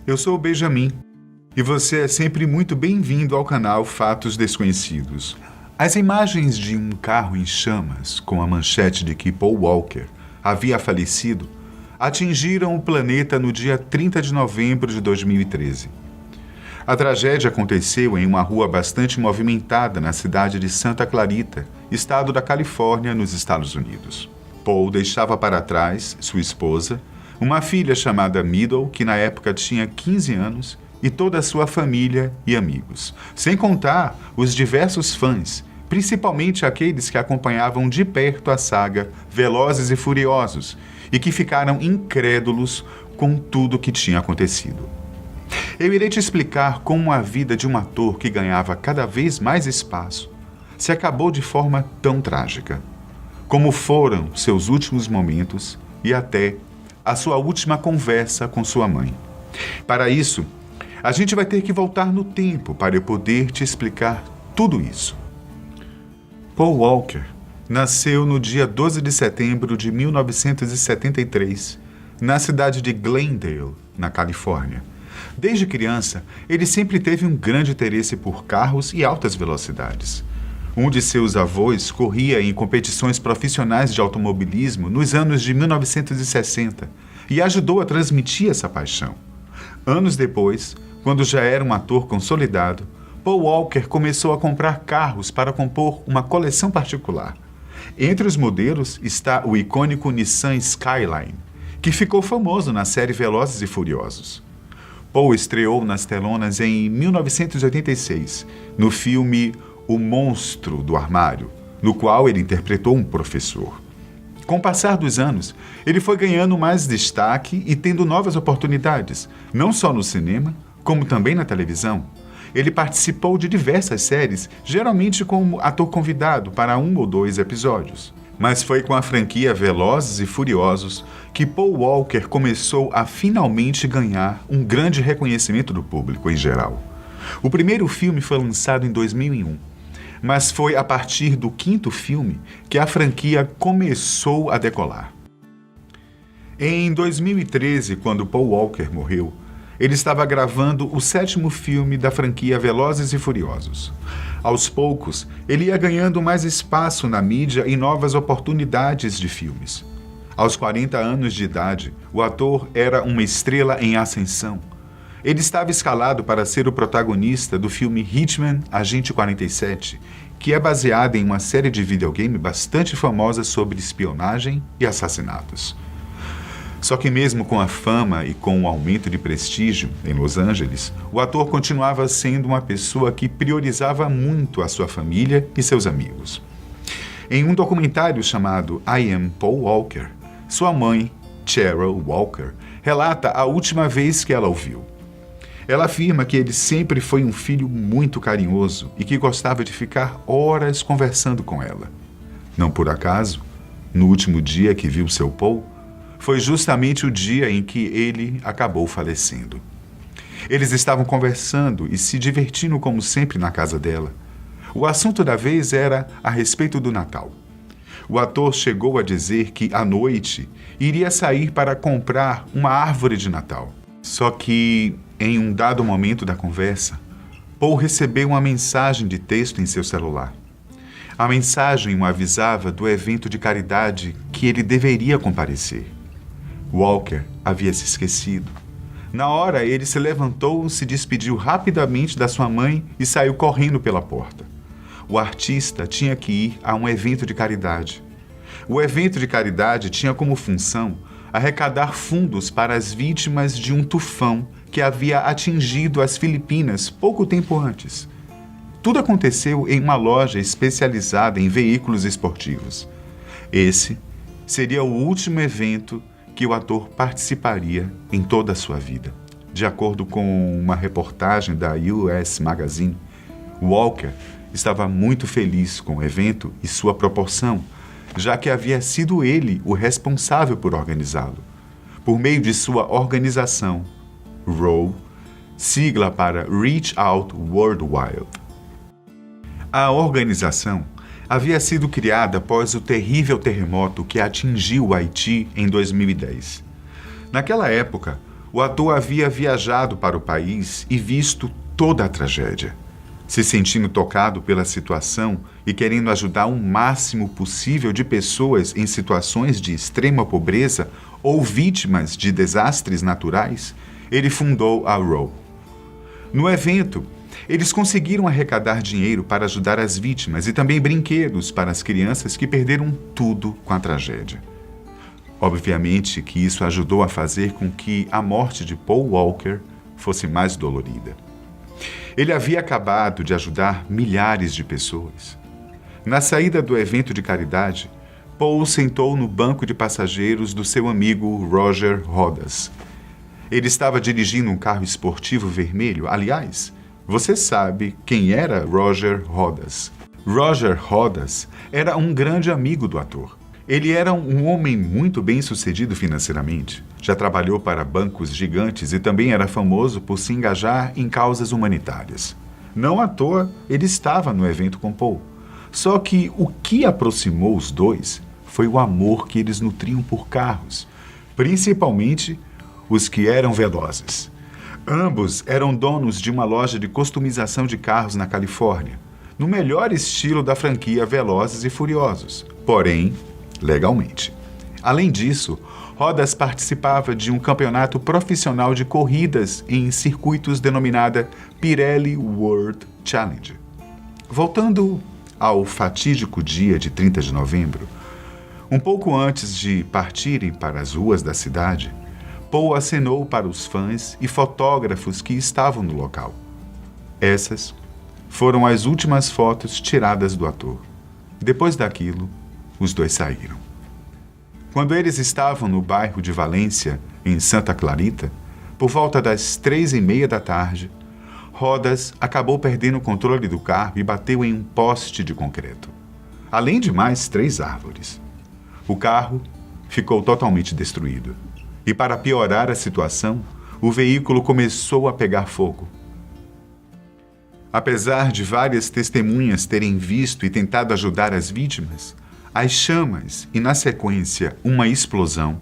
Eu sou o Benjamin e você é sempre muito bem-vindo ao canal Fatos Desconhecidos. As imagens de um carro em chamas, com a manchete de que Paul Walker havia falecido, atingiram o planeta no dia 30 de novembro de 2013. A tragédia aconteceu em uma rua bastante movimentada na cidade de Santa Clarita, estado da Califórnia, nos Estados Unidos. Paul deixava para trás sua esposa, uma filha chamada Middle, que na época tinha 15 anos, e toda a sua família e amigos. Sem contar os diversos fãs, principalmente aqueles que acompanhavam de perto a saga Velozes e Furiosos e que ficaram incrédulos com tudo o que tinha acontecido. Eu irei te explicar como a vida de um ator que ganhava cada vez mais espaço se acabou de forma tão trágica. Como foram seus últimos momentos e até a sua última conversa com sua mãe. Para isso, a gente vai ter que voltar no tempo para eu poder te explicar tudo isso. Paul Walker nasceu no dia 12 de setembro de 1973, na cidade de Glendale, na Califórnia. Desde criança, ele sempre teve um grande interesse por carros e altas velocidades. Um de seus avós corria em competições profissionais de automobilismo nos anos de 1960 e ajudou a transmitir essa paixão. Anos depois, quando já era um ator consolidado, Paul Walker começou a comprar carros para compor uma coleção particular. Entre os modelos está o icônico Nissan Skyline, que ficou famoso na série Velozes e Furiosos. Paul estreou nas telonas em 1986, no filme O Monstro do Armário, no qual ele interpretou um professor. Com o passar dos anos, ele foi ganhando mais destaque e tendo novas oportunidades, não só no cinema, como também na televisão. Ele participou de diversas séries, geralmente como ator convidado para 1 ou 2 episódios. Mas foi com a franquia Velozes e Furiosos que Paul Walker começou a finalmente ganhar um grande reconhecimento do público em geral. O primeiro filme foi lançado em 2001. Mas foi a partir do 5º filme que a franquia começou a decolar. Em 2013, quando Paul Walker morreu, ele estava gravando o 7º filme da franquia Velozes e Furiosos. Aos poucos, ele ia ganhando mais espaço na mídia e novas oportunidades de filmes. Aos 40 anos de idade, o ator era uma estrela em ascensão. Ele estava escalado para ser o protagonista do filme Hitman, Agente 47, que é baseado em uma série de videogame bastante famosa sobre espionagem e assassinatos. Só que mesmo com a fama e com o aumento de prestígio em Los Angeles, o ator continuava sendo uma pessoa que priorizava muito a sua família e seus amigos. Em um documentário chamado I Am Paul Walker, sua mãe, Cheryl Walker, relata a última vez que ela o viu. Ela afirma que ele sempre foi um filho muito carinhoso e que gostava de ficar horas conversando com ela. Não por acaso, no último dia que viu seu Paul, foi justamente o dia em que ele acabou falecendo. Eles estavam conversando e se divertindo como sempre na casa dela. O assunto da vez era a respeito do Natal. O ator chegou a dizer que, à noite, iria sair para comprar uma árvore de Natal. Só que, em um dado momento da conversa, Paul recebeu uma mensagem de texto em seu celular. A mensagem o avisava do evento de caridade que ele deveria comparecer. Walker havia se esquecido. Na hora, ele se levantou, se despediu rapidamente da sua mãe e saiu correndo pela porta. O artista tinha que ir a um evento de caridade. O evento de caridade tinha como função arrecadar fundos para as vítimas de um tufão que havia atingido as Filipinas pouco tempo antes. Tudo aconteceu em uma loja especializada em veículos esportivos. Esse seria o último evento que o ator participaria em toda a sua vida. De acordo com uma reportagem da US Magazine, Walker estava muito feliz com o evento e sua proporção, já que havia sido ele o responsável por organizá-lo. Por meio de sua organização, ROW, sigla para Reach Out Worldwide. A organização havia sido criada após o terrível terremoto que atingiu o Haiti em 2010. Naquela época, o ator havia viajado para o país e visto toda a tragédia. Se sentindo tocado pela situação e querendo ajudar o máximo possível de pessoas em situações de extrema pobreza ou vítimas de desastres naturais, ele fundou a Row. No evento, eles conseguiram arrecadar dinheiro para ajudar as vítimas e também brinquedos para as crianças que perderam tudo com a tragédia. Obviamente que isso ajudou a fazer com que a morte de Paul Walker fosse mais dolorida. Ele havia acabado de ajudar milhares de pessoas. Na saída do evento de caridade, Paul sentou no banco de passageiros do seu amigo Roger Rodas. Ele estava dirigindo um carro esportivo vermelho. Aliás, você sabe quem era Roger Rodas. Roger Rodas era um grande amigo do ator. Ele era um homem muito bem-sucedido financeiramente. Já trabalhou para bancos gigantes e também era famoso por se engajar em causas humanitárias. Não à toa, ele estava no evento com Paul. Só que o que aproximou os dois foi o amor que eles nutriam por carros, principalmente os que eram velozes. Ambos eram donos de uma loja de customização de carros na Califórnia, no melhor estilo da franquia Velozes e Furiosos, porém, legalmente. Além disso, Rodas participava de um campeonato profissional de corridas em circuitos denominada Pirelli World Challenge. Voltando ao fatídico dia de 30 de novembro, um pouco antes de partirem para as ruas da cidade, Paul acenou para os fãs e fotógrafos que estavam no local. Essas foram as últimas fotos tiradas do ator. Depois daquilo, os dois saíram. Quando eles estavam no bairro de Valência, em Santa Clarita, por volta das 3:30 da tarde, Rodas acabou perdendo o controle do carro e bateu em um poste de concreto, além de mais 3 árvores. O carro ficou totalmente destruído. E para piorar a situação, o veículo começou a pegar fogo. Apesar de várias testemunhas terem visto e tentado ajudar as vítimas, as chamas e, na sequência, uma explosão,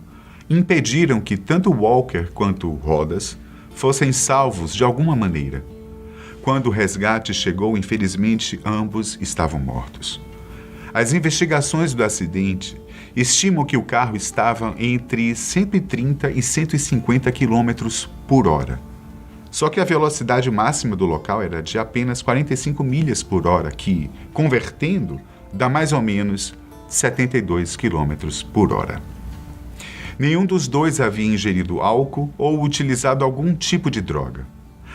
impediram que tanto Walker quanto Rodas fossem salvos de alguma maneira. Quando o resgate chegou, infelizmente, ambos estavam mortos. As investigações do acidente estimam que o carro estava entre 130 e 150 km por hora. Só que a velocidade máxima do local era de apenas 45 milhas por hora, que, convertendo, dá mais ou menos 72 km por hora. Nenhum dos dois havia ingerido álcool ou utilizado algum tipo de droga.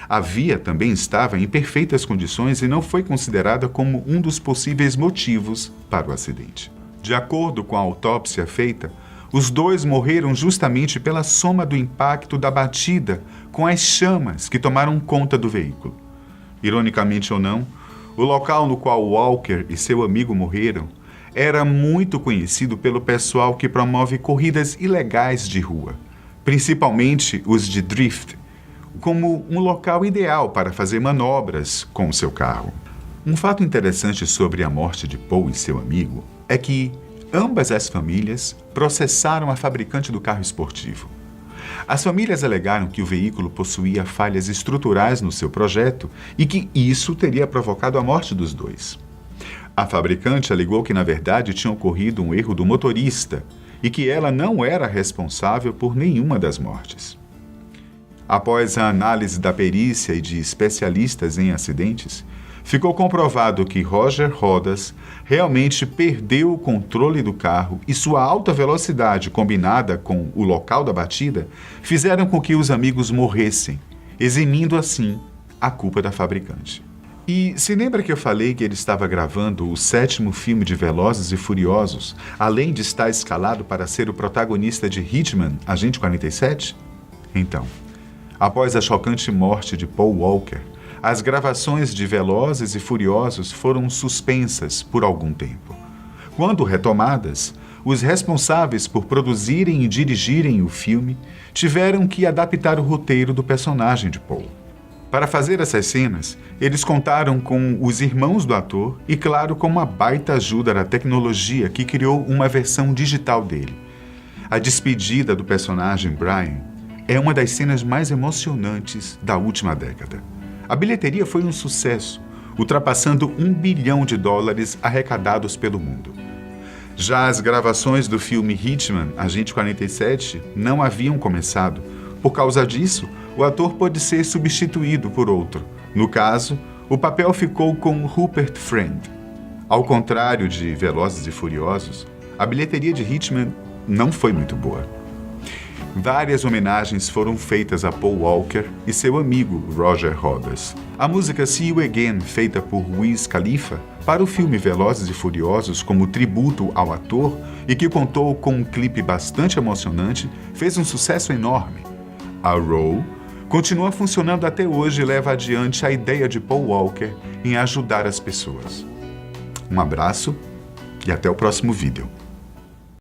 A via também estava em perfeitas condições e não foi considerada como um dos possíveis motivos para o acidente. De acordo com a autópsia feita, os dois morreram justamente pela soma do impacto da batida com as chamas que tomaram conta do veículo. Ironicamente ou não, o local no qual Walker e seu amigo morreram era muito conhecido pelo pessoal que promove corridas ilegais de rua, principalmente os de drift, como um local ideal para fazer manobras com o seu carro. Um fato interessante sobre a morte de Paul e seu amigo é que ambas as famílias processaram a fabricante do carro esportivo. As famílias alegaram que o veículo possuía falhas estruturais no seu projeto e que isso teria provocado a morte dos dois. A fabricante alegou que, na verdade, tinha ocorrido um erro do motorista e que ela não era responsável por nenhuma das mortes. Após a análise da perícia e de especialistas em acidentes, ficou comprovado que Roger Rodas realmente perdeu o controle do carro e sua alta velocidade, combinada com o local da batida, fizeram com que os amigos morressem, eximindo assim a culpa da fabricante. E se lembra que eu falei que ele estava gravando o 7º filme de Velozes e Furiosos, além de estar escalado para ser o protagonista de Hitman, Agente 47? Então, após a chocante morte de Paul Walker, as gravações de Velozes e Furiosos foram suspensas por algum tempo. Quando retomadas, os responsáveis por produzirem e dirigirem o filme tiveram que adaptar o roteiro do personagem de Paul. Para fazer essas cenas, eles contaram com os irmãos do ator e, claro, com uma baita ajuda da tecnologia que criou uma versão digital dele. A despedida do personagem Brian é uma das cenas mais emocionantes da última década. A bilheteria foi um sucesso, ultrapassando $1 bilhão arrecadados pelo mundo. Já as gravações do filme Hitman, Agente 47, não haviam começado. Por causa disso, o ator pôde ser substituído por outro. No caso, o papel ficou com Rupert Friend. Ao contrário de Velozes e Furiosos, a bilheteria de Hitman não foi muito boa. Várias homenagens foram feitas a Paul Walker e seu amigo Roger Rodas. A música See You Again, feita por Wiz Khalifa, para o filme Velozes e Furiosos como tributo ao ator e que contou com um clipe bastante emocionante, fez um sucesso enorme. A Row continua funcionando até hoje e leva adiante a ideia de Paul Walker em ajudar as pessoas. Um abraço e até o próximo vídeo.